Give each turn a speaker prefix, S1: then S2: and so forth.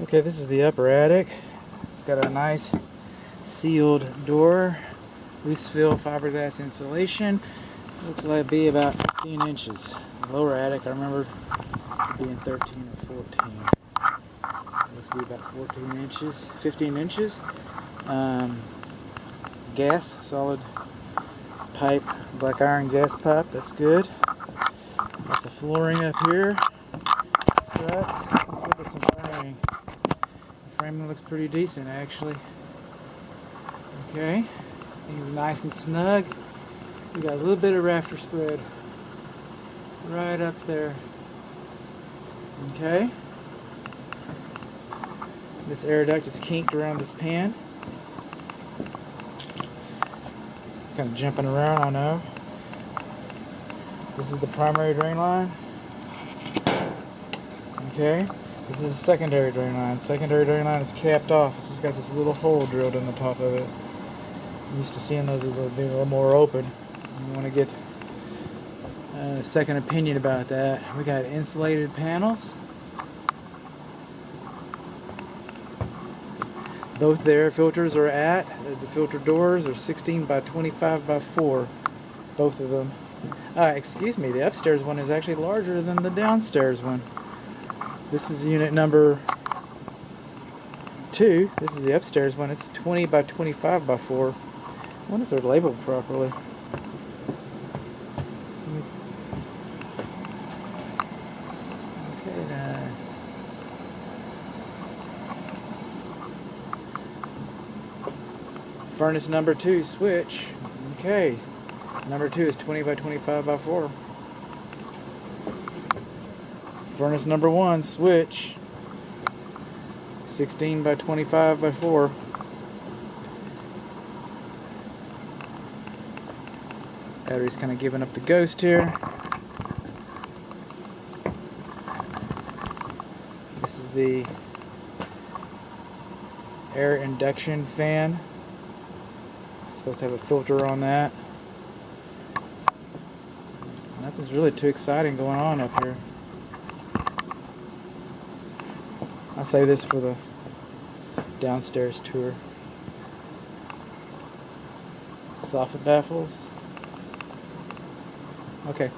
S1: Okay, this is the upper attic. It's got a nice sealed door, loose fill fiberglass insulation. Looks like it'd be about 15 inches. The lower attic, I remember being 13 or 14. Looks to be about 14 inches, 15 inches. Gas, solid pipe, black iron gas pipe. That's good. Lots of flooring up here. Let's look at some framing. The framing looks pretty decent, actually. Okay, things are nice and snug. We got a little bit of rafter spread right up there. Okay. This air duct is kinked around this pan. Kind of jumping around, I know. This is the primary drain line. Okay. This is the secondary drain line. Secondary drain line is capped off. It's just got this little hole drilled in the top of it. I'm used to seeing those being a little more open. You want to get a second opinion about that. We got insulated panels. Both the air filters are there's the filter doors are 16 by 25 by 4. Both of them. Excuse me, the upstairs one is actually larger than the downstairs one. This is unit number 2. This is the upstairs one. It's 20 by 25 by 4. I wonder if they're labeled properly. Okay, furnace number 2 switch. Okay, number 2 is 20 by 25 by 4. Furnace number 1 switch, 16 by 25 by 4. Battery's kind of giving up the ghost here. This is the air induction fan. It's supposed to have a filter on that. Nothing's really too exciting going on up here. I'll save this for the downstairs tour. Soffit baffles. Okay.